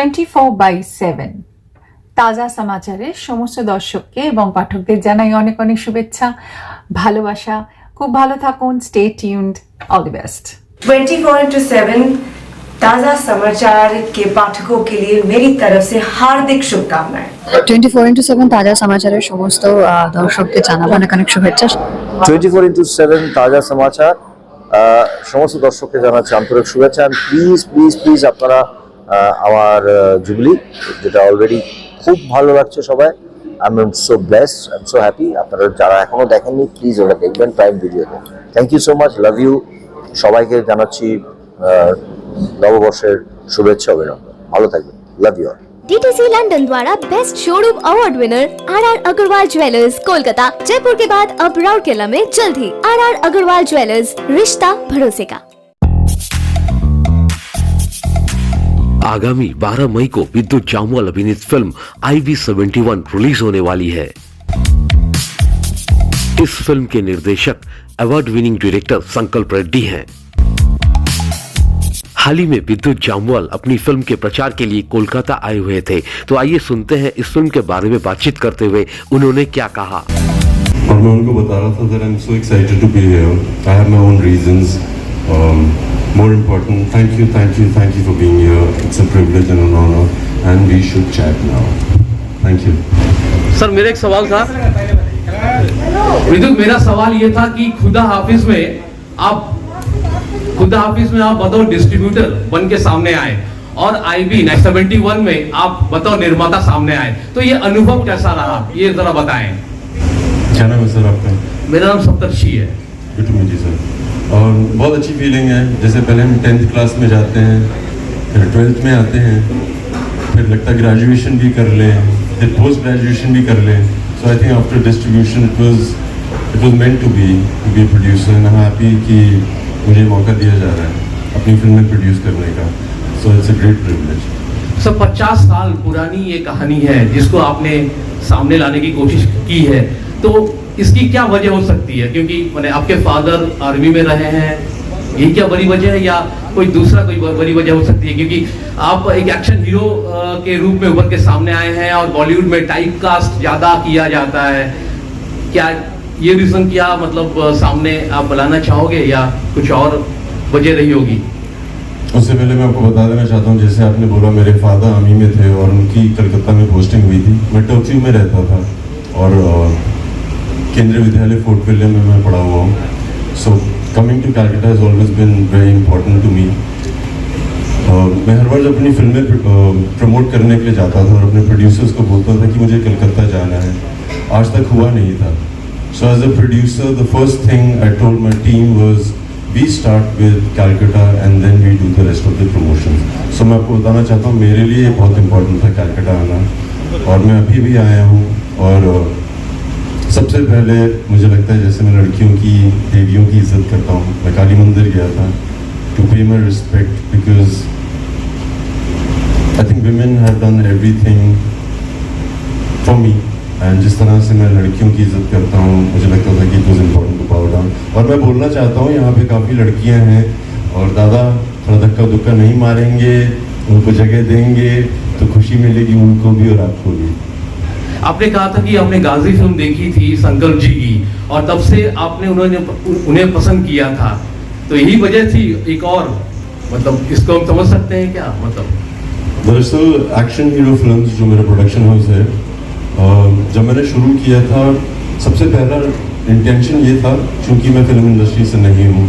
24/7 তাজা সমাচারের সমস্ত দর্শককে এবং পাঠকদের জানাই অনেক অনেক শুভেচ্ছা, ভালোবাসা। খুব ভালো থাকুন, stay tuned, all the best. 24/7 ताज़ा समाचार के पाठकों के लिए मेरी तरफ से हार्दिक शुभकामनाएं। 24/7 তাজা সমাচারের সমস্ত দর্শককে জানাবো অনেক অনেক শুভেচ্ছা। 24/7 তাজা সমাচার সমস্ত দর্শককে জানাচ্ছি আন্তরিক শুভেচ্ছা। প্লিজ প্লিজ প্লিজ আপনারা আমার জুবলি, যেটা অলরেডি খুব ভালো লাগছে সবাই, I am so blessed, I am so happy. আপনারা যারা এখনো দেখেননি প্লিজ ওটা দেখবেন প্রাইম ভিডিওতে। Thank you so much, love you. সবাইকে জানাচ্ছি নববর্ষের শুভেচ্ছা, অভিনন্দন। ভালো থাকবেন, লাভ ইউ। DTC लंदन द्वारा best showroom award winner RR Agarwal jewellers Kolkata, Jaipur के बाद अब राउरकेला में जल्द ही RR अग्रवाल ज्वेलर्स, रिश्ता भरोसे का। आगामी 12 मई को विद्युत जामवाल अभिनीत फिल्म IV71 रिलीज होने वाली है। इस फिल्म के निर्देशक अवार्ड विनिंग डायरेक्टर संकल्प रेड्डी हैं। हाल ही में विद्युत जामवाल अपनी फिल्म के प्रचार के लिए कोलकाता आए हुए थे, तो आइए सुनते हैं इस फिल्म के बारे में बातचीत करते हुए उन्होंने क्या कहा। और मैं उनको बता रहा था that I'm so excited to be here. I have my own reasons. More important, thank you for being here. It's a privilege and an honor, and we should chat now. Thank you. Sir, मेरा एक सवाल था विद्युत, मेरा सवाल ये था कि खुदा हाफिज में आप बतौर डिस्ट्रीब्यूटर बन के सामने आए और IV71 में आप बतौर निर्माता सामने आए, तो ये अनुभव कैसा रहा, ये जरा बताएं। क्या नाम है सर आपका? मेरा नाम सप्तर्षि है। Good to meet you sir. और बहुत अच्छी फीलिंग है, जैसे पहले हम 10th क्लास में जाते हैं, फिर 12th में आते हैं, फिर लगता है ग्रेजुएशन भी कर लें, फिर पोस्ट ग्रेजुएशन भी कर लें। So I think after distribution it was meant to be producer, and I am happy कि मुझे मौका दिया जा रहा है अपनी फिल्में प्रोड्यूस करने का। So it's a great privilege. Sir, 50 साल पुरानी ये कहानी है जिसको आपने सामने लाने की कोशिश की है, तो इसकी क्या वजह हो सकती है? क्योंकि मैंने आपके फादर आर्मी में रहे हैं, यही क्या बड़ी वजह है, या कोई बड़ी वजह हो सकती है? क्योंकि आप एक एक्शन हीरो के रूप में उभर के सामने आए हैं और बॉलीवुड में टाइप कास्ट ज्यादा किया जाता है। क्या ये रीजन क्या मतलब सामने आप बुलाना चाहोगे, या कुछ और वजह रही होगी? उससे पहले मैं आपको बता देना चाहता हूँ, जैसे आपने बोला मेरे फादर आर्मी में थे और उनकी कलकत्ता में पोस्टिंग हुई थी। मैं टोक्यो में रहता था और केंद्रीय विद्यालय फोर्ट विलियम में मैं पढ़ा हुआ हूँ। So coming to Calcutta has always been very important to me. मैं हर बार जब अपनी फिल्में प्रमोट करने के लिए जाता था और अपने प्रोड्यूसर्स को बोलता था कि मुझे कलकत्ता जाना है, आज तक हुआ नहीं था। So as a producer, the first thing I told my team was, we start with Calcutta and then we do the rest of the promotions. So मैं आपको बताना चाहता हूँ, मेरे लिए बहुत इम्पोर्टेंट था कैलकाटा आना, और मैं अभी भी आया हूँ। और सबसे पहले मुझे लगता है जैसे मैं लड़कियों की, देवियों की इज्जत करता हूँ, मैं काली मंदिर गया था to pay my respect because I think women have done everything for me. And जिस तरह से मैं लड़कियों की इज्जत करता हूँ, मुझे लगता था कि it was important to bow down. और मैं बोलना चाहता हूँ, यहाँ पे काफ़ी लड़कियाँ हैं और दादा थोड़ा धक्का धुक्का नहीं मारेंगे, उनको जगह देंगे तो खुशी मिलेगी उनको भी और आपको भी। आपने कहा था कि आपने गाजी फिल्म देखी थी संकल्प जी की, और तब से आपने उन्हें पसंद किया था, तो यही वजह थी? एक और मतलब इसको हम समझ सकते हैं क्या? मतलब दरअसल एक्शन हीरो फिल्म्स जो मेरा प्रोडक्शन हाउस है, जब मैंने शुरू किया था सबसे पहला इंटेंशन ये था, क्योंकि मैं फिल्म इंडस्ट्री से नहीं हूँ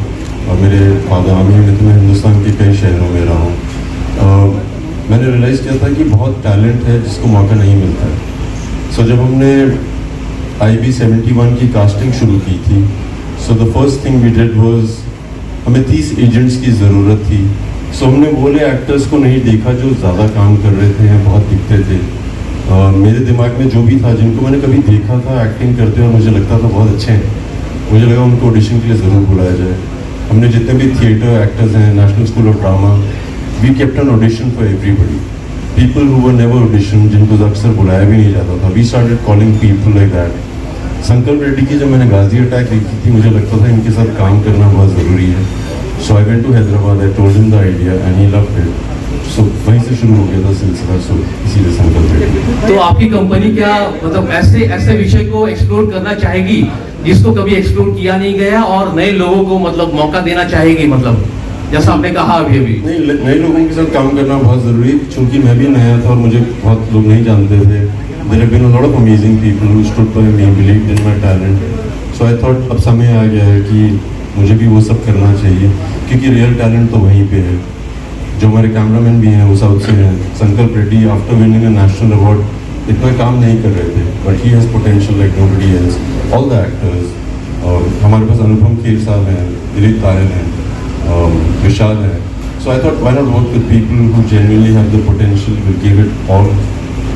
और मेरे फादर आर्मी में थे, मैं हिंदुस्तान के कई शहरों में रहा हूँ। मैंने रियलाइज़ किया था कि बहुत टैलेंट है जिसको मौका नहीं मिलता है। सो जब हमने IV71 की कास्टिंग शुरू की थी, so the first thing we did was, हमें 30 एजेंट्स की ज़रूरत थी। सो हमने बोले एक्टर्स को नहीं देखा जो ज़्यादा काम कर रहे थे या बहुत दिखते थे। मेरे दिमाग में जो भी था, जिनको मैंने कभी देखा था एक्टिंग करते और मुझे लगता था बहुत अच्छे हैं, मुझे लगा उनको ऑडिशन के लिए ज़रूर बुलाया जाए। हमने जितने भी थिएटर एक्टर्स हैं, national school of drama, we kept an audition for everybody. People who were never audition, जिनको अक्सर बुलाया भी नहीं जाता था, वी started calling people like that. Sankalp Reddy की जब मैंने गाजी अटैक देखी थी, मुझे लगता था इनके साथ काम करना बहुत ज़रूरी है। So I went to Hyderabad, I told him the idea and he loved it. So वहीं से शुरू हो गया था सिलसिला, सो इसीलिए संकल्प रेडी। तो आपकी कंपनी क्या मतलब ऐसे विषय को एक्सप्लोर करना चाहेगी जिसको कभी एक्सप्लोर किया नहीं गया और नए लोगों को मतलब मौका देना चाहेगी, मतलब जैसा आपने कहा अभी नहीं, नए लोगों के साथ काम करना बहुत ज़रूरी है, क्योंकि मैं भी नया था और मुझे बहुत लोग नहीं जानते थे। There have been a lot of amazing people who stood by me, believed in my talent. So I thought अब समय आ गया है कि मुझे भी वो सब करना चाहिए, क्योंकि रियल टैलेंट तो वहीं पे है। जो हमारे कैमरामैन भी हैं वो साउथ से हैं। संकल्प Reddy after winning a national award इतना काम नहीं कर रहे थे, but he has potential like nobody else. All the actors, और हमारे पास अनुपम खेर साहब हैं, दिलीप तायल हैं, विशाल है। So I thought why not work with people who genuinely have the potential, will give it all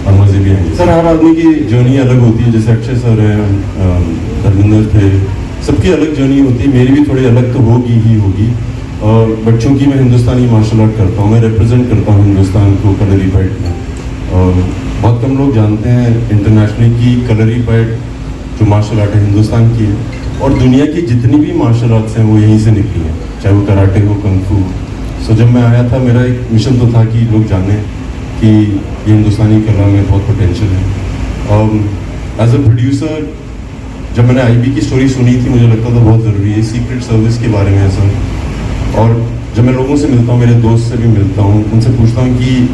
और मजे भी आएंगे। सर, हर आदमी की जर्नी अलग होती है, जैसे अक्षय सर हैं, धर्मेंद्र थे, सबकी अलग जर्नी होती है। मेरी भी थोड़ी अलग तो होगी ही होगी, बट चूंकि मैं हिंदुस्तानी मार्शल आर्ट करता हूँ, मैं रिप्रेजेंट करता हूँ हिंदुस्तान को कलरी फाइट में। और बहुत कम लोग जानते हैं इंटरनेशनली कि कलरी फाइट जो मार्शल आर्ट है हिंदुस्तान की है, और दुनिया की जितनी भी मार्शल आर्ट्स हैं वो यहीं से निकली हैं, चाहे वो कराटे हो, कung fu। सो जब मैं आया था, मेरा एक मिशन तो था कि लोग जानें कि ये हिंदुस्तानी कला में बहुत पोटेंशियल है। और एज अ प्रोड्यूसर जब मैंने आईबी की स्टोरी सुनी थी, मुझे लगता था बहुत ज़रूरी है सीक्रेट सर्विस के बारे में है सर। और जब मैं लोगों से मिलता हूँ, मेरे दोस्त से भी मिलता हूँ, उनसे पूछता हूँ कि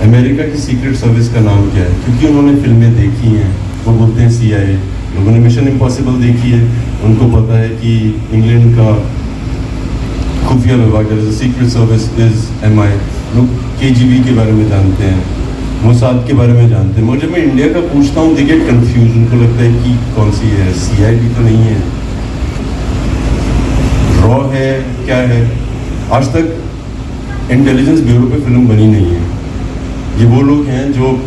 अमेरिका की सीक्रेट सर्विस का नाम क्या है, क्योंकि उन्होंने फिल्में देखी हैं। वो बोलते हैं CIA। लोगों ने मिशन इम्पॉसिबल देखी है, उनको पता है कि इंग्लैंड का खुफिया विभाग है, सीक्रेट सर्विस इज MI। लोग KGB के बारे में जानते हैं, मोसाद के बारे में जानते हैं। मुझे मैं इंडिया का पूछता हूँ, दे गेट कंफ्यूज, उनको लगता है कि कौन सी है, CID तो नहीं है, रॉ है, क्या है। आज तक इंटेलिजेंस ब्यूरो पे फिल्म बनी नहीं है। ये वो लोग हैं जो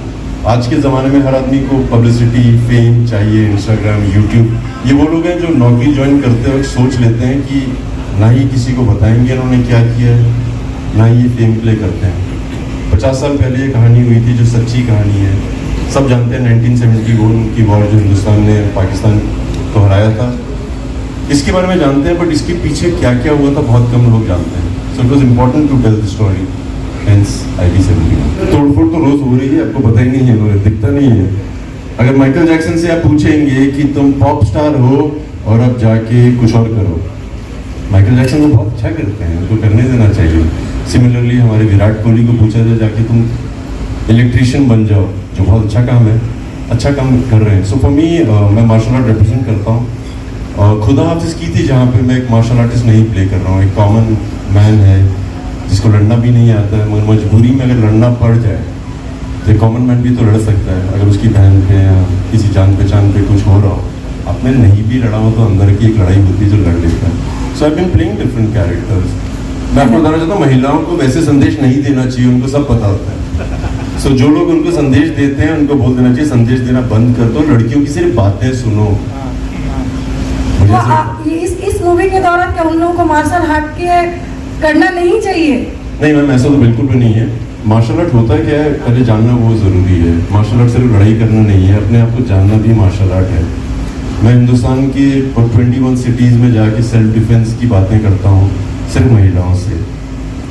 आज के ज़माने में हर आदमी को पब्लिसिटी, फेम चाहिए, इंस्टाग्राम, यूट्यूब। ये वो लोग हैं जो नौकरी ज्वाइन करते वक्त सोच लेते हैं कि ना ही किसी को बताएंगे उन्होंने क्या किया है, ना ही ये फेम के लिए करते हैं। 50 साल पहले ये कहानी हुई थी जो सच्ची कहानी है। सब जानते हैं 1971 की वॉर, जो हिंदुस्तान ने पाकिस्तान को हराया था, इसके बारे में जानते हैं, बट इसके पीछे क्या क्या हुआ था बहुत कम लोग जानते हैं। So it was important to tell the story, hence IB 71। तोड़फोड़ तो रोज हो रही है, आपको पता ही नहीं है, दिखता नहीं है। अगर माइकल जैक्सन से आप पूछेंगे कि तुम पॉप स्टार हो और अब जाके कुछ और करो, माइकल जैक्सन तो बहुत अच्छा करते हैं, उनको करने देना चाहिए। सिमिलरली हमारे विराट कोहली को पूछा जाए जाके तुम इलेक्ट्रीशियन बन जाओ, जो बहुत अच्छा काम है, अच्छा काम कर रहे हैं। सो फॉर मी, मैं मार्शल आर्ट रिप्रेजेंट करता हूँ। खुदा हाफिज़ की थी जहाँ पे मैं एक मार्शल आर्टिस्ट नहीं प्ले कर रहा हूँ, एक कॉमन मैन है जिसको लड़ना भी नहीं आता है, मगर मजबूरी में अगर लड़ना पड़ जाए तो कॉमन मैन भी तो लड़ सकता है। अगर उसकी बहन पे या किसी जान पहचान पे कुछ हो रहा हो, आपने नहीं भी लड़ा हो तो अंदर की एक लड़ाई होती है जो लड़ लेता है। So I been playing different characters. मैं आपको बताना चाहता हूँ, महिलाओं को वैसे संदेश नहीं देना चाहिए, उनको सब पता होता है। सो जो लोग उनको संदेश देते हैं उनको बोल देना चाहिए संदेश देना बंद कर दो, लड़कियों की सिर्फ बातें सुनो। इस मूवी के दौरान क्या उन लोगों को मार्शल आर्ट के करना नहीं चाहिए? नहीं मैम, ऐसा तो बिल्कुल भी नहीं है। मार्शल आर्ट होता क्या है, पहले जानना वो ज़रूरी है। मार्शल आर्ट सिर्फ लड़ाई करना नहीं है, अपने आप को जानना भी मार्शल आर्ट है। मैं हिंदुस्तान की 21 सिटीज़ में जाके सेल्फ डिफेंस की बातें करता हूँ सिर्फ महिलाओं से,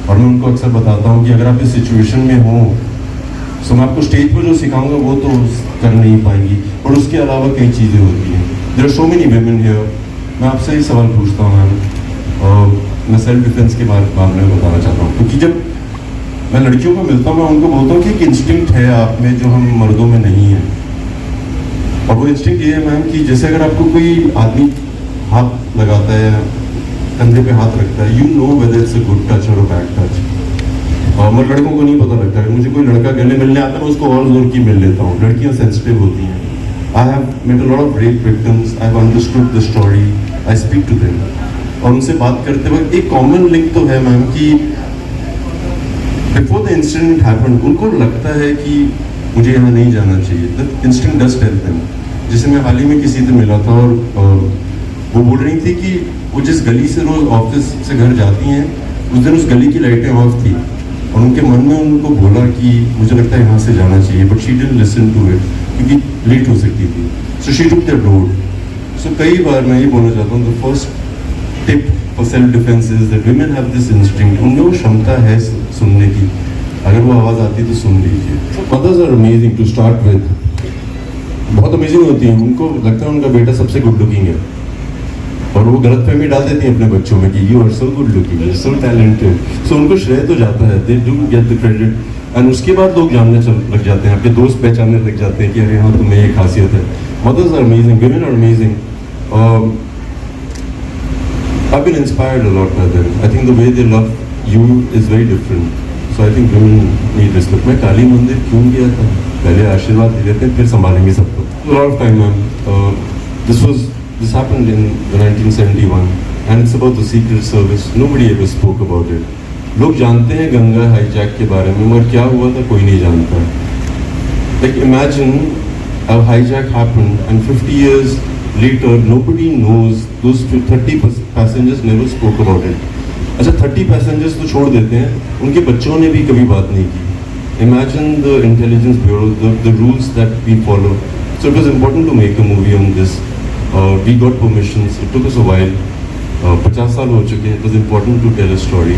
और मैं उनको अक्सर बताता हूँ कि अगर आप इस सिचुएशन में हो तो मैं आपको स्टेज पर जो सिखाऊंगा वो तो कर नहीं पाएंगी, और उसके अलावा कई चीज़ें होती हैं। There are so many women here. मैं आपसे ही सवाल पूछता हूँ मैम, और मैं सेल्फ डिफेंस के मामले में बताना चाहता हूँ, क्योंकि जब मैं लड़कियों को मिलता हूँ मैं उनको बोलता हूँ कि एक इंस्टिंक्ट है आप में जो हम मर्दों में नहीं है, और वो इंस्टिंक्ट ये है मैम कि जैसे अगर आपको कोई आदमी हाथ लगाता है, कंधे पे हाथ रखता है, you know whether it's a good touch और अ बैड टच। और मगर लड़कों को नहीं पता लगता है। मुझे कोई लड़का गले मिलने आता है मैं उसको और जोर की मिल लेता हूँ। लड़कियाँ सेंसिटिव होती हैं। I have met a lot of rape victims, I have understood the story, I speak to them, और उनसे बात करते वक्त एक कॉमन लिंक तो है मैम कि बिफोर द इंसिडेंट हैपेंड उनको लगता है कि मुझे यहाँ नहीं जाना चाहिए। The instinct does tell them. जैसे मैं हाल ही में किसी से मिला था और वो बोल रही थी कि वो जिस गली से रोज ऑफिस से घर जाती हैं उस दिन उस गली की लाइटें ऑफ थी, और उनके मन में उनको बोला कि मुझे लगता है यहाँ से जाना चाहिए, but she didn't listen to it क्योंकि लेट हो सकती थी। So she took the road. So कई बार मैं ये बोलना चाहता हूँ, the first tip for self defence is that women have this instinct. उनमें वो क्षमता है सुनने की। अगर वो आवाज़ आती है तो सुन लीजिए. Mothers are amazing to start with. बहुत अमेजिंग होती हैं. उनको लगता है उनका बेटा सबसे गुड लुकिंग है और वो गलतफहमी डाल देती हैं अपने बच्चों में कि you are so good looking, you are so talented. So उनको श्रेय तो जाता है, they do get the credit. And उसके बाद लोग जानने लग जाते हैं, आपके दोस्त पहचानने लग जाते हैं कि अरे हाँ तुम्हें ये खासियत है. Mothers are amazing, women are amazing. I've been inspired a lot by them. I think the way they love you is very different. So I think women need respect. मैं काली मंदिर क्यों गया था? पहले आशीर्वाद दे देते हैं, फिर संभालेंगे सबको. A lot of time, ma'am. This happened in 1971, and it's about the Secret Service. Nobody ever spoke about it. लोग जानते हैं गंगा हाईजैक के बारे में, मगर क्या हुआ था कोई नहीं जानता. Like imagine a hijack happened, and 50 years later, nobody knows. Those 30 passengers never spoke about it. अच्छा 30 passengers तो छोड़ देते हैं, उनके बच्चों ने भी कभी बात नहीं की. Imagine the Intelligence Bureau, the rules that we follow. So it was important to make a movie on this. We got permissions. It took us a while. 50 साल हो चुके हैं. It was important to tell a story.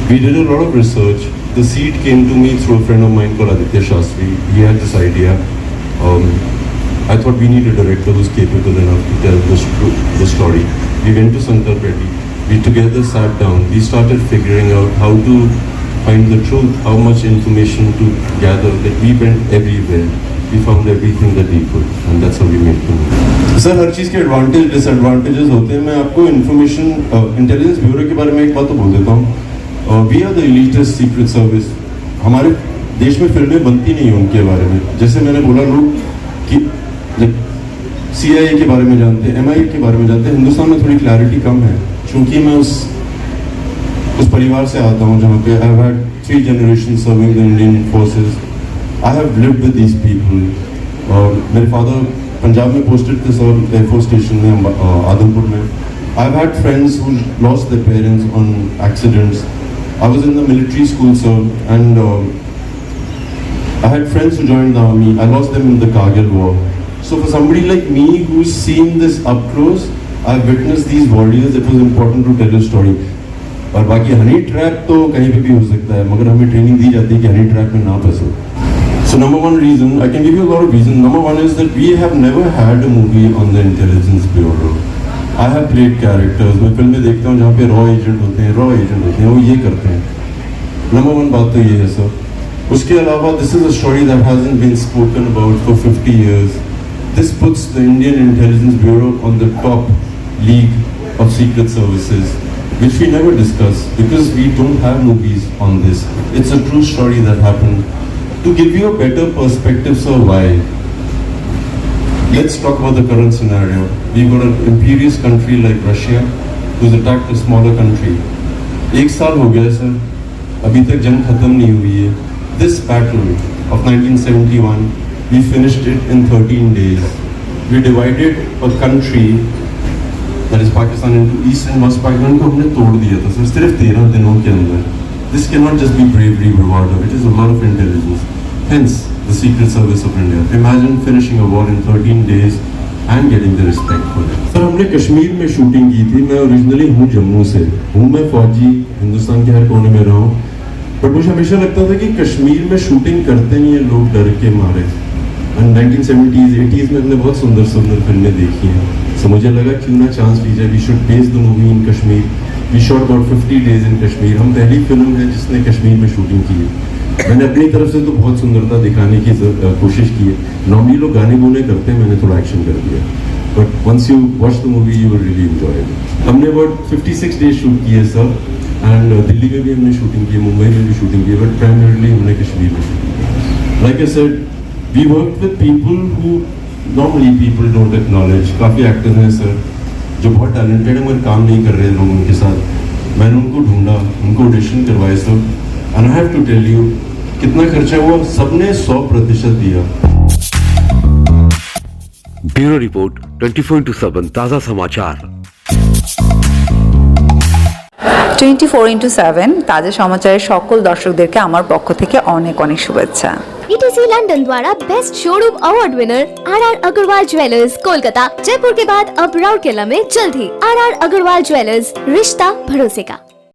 We did a lot of research. The seed came to me through a friend of mine called Aditya Shastri. He had this idea. I thought we need a director who's capable enough to tell the story. We went to Sankalp Reddy. We together sat down. We started figuring out how to find the truth, how much information to gather. Like we went everywhere. We found everything that we could, and that's how we made the movie. Sir हर चीज़ के advantage disadvantages होते हैं. मैं आपको information intelligence bureau के बारे में एक बात तो बोल देता हूँ. We are the elitest secret service. हमारे देश में फिल्में बनती नहीं हैं उनके बारे में. जैसे मैंने बोला, लोग कि CIA के बारे में जानते हैं, MI के बारे में जानते हैं. हिंदुस्तान में थोड़ी क्लैरिटी कम है, क्योंकि मैं उस परिवार से आता हूँ जहाँ पे I have had 3 generations serving the Indian forces. I have lived with these people. मेरे फादर पंजाब में पोस्टेड थे सर, एयरफोर्स स्टेशन में आदमपुर में. I have had friends who lost their parents on accidents. I was in the military school sir, and I had friends who joined the army. I lost them in the Kargil war. So for somebody like me who's seen this up close, I've witnessed these warriors. It was important to tell a story. और बाकी honey trap तो कहीं पे भी हो सकता है, मगर हमें ट्रेनिंग दी जाती है कि हनी ट्रैप में ना फंसो. So number one reason, I can give you a lot of reasons. Number one is that we have never had a movie on the Intelligence Bureau. I have played characters. मैं फिल्में देखता हूँ जहाँ पे raw agent होते हैं, वो ये करते हैं. Number one बात तो ये है सर. उसके अलावा this is a story that hasn't been spoken about for 50 years. This puts the Indian Intelligence Bureau on the top league of secret services, which we never discuss because we don't have movies on this. It's a true story that happened. To give you a better perspective, sir, why? Let's talk about the current scenario. We've got an imperious country like Russia who's attacked a smaller country. 1 साल हो गया sir, अभी तक जंग खत्म नहीं हुई है. This battle of 1971, we finished it in 13 days. We divided a country, that is Pakistan, into East and West Pakistan को हमने तोड़ दिया था सर, सिर्फ 13 दिनों के अंदर. This cannot just be bravery, bravado. It is a lot of intelligence. Hence, the Secret Service of India. Imagine finishing a war in 13 days and getting the respect for it. Sir हमने कश्मीर में shooting की थी. मैं originally हूँ जम्मू से, हूँ मैं फौजी, हिंदुस्तान के हर कोने में रहा हूँ. बट मुझे हमेशा लगता था कि कश्मीर में शूटिंग करते नहीं है लोग डर के मारे. 1970s, 80s में हमने बहुत सुंदर सुंदर फिल्में देखी हैं. So मुझे लगा क्यों ना चांस ली जाए. We should base the movie in Kashmir. We shot about 50 days in Kashmir. हम पहली फिल्म है जिसने कश्मीर में शूटिंग की है. मैंने अपनी तरफ से तो बहुत सुंदरता दिखाने की कोशिश की है. नॉर्मली लोग गाने गुने करते हैं, मैंने थोड़ा एक्शन कर दिया. But once you watch the movie you will really enjoy it. हमने अबाउट 56 डेज शूट किए सर, एंड दिल्ली में भी हमने शूटिंग की है, मुंबई में भी शूटिंग की है, बट प्राइमरीली हमने कश्मीर में शूटिंग की. Like I said, we work with people who normally people don't acknowledge. काफ़ी एक्टर्स हैं सर जो बहुत टैलेंटेड है मगर काम नहीं कर रहे लोग उनके साथ. मैंने उनको ढूंढा, उनको ऑडिशन करवाए सब. And I have to tell you कितना खर्चा हुआ, सबने 100% दिया. ब्यूरो रिपोर्ट 24/7 ताजा समाचार. 24/7 ताजा समाचाরের সকল দর্শকদেরকে আমার পক্ষ থেকে অনেক অনেক শুভেচ্ছা. ETC लंदन द्वारा best showroom award winner RR Agarwal jewellers Kolkata Jaipur के बाद अब राउरकेला में जल्द ही RR अग्रवाल ज्वेलर्स, रिश्ता भरोसे का.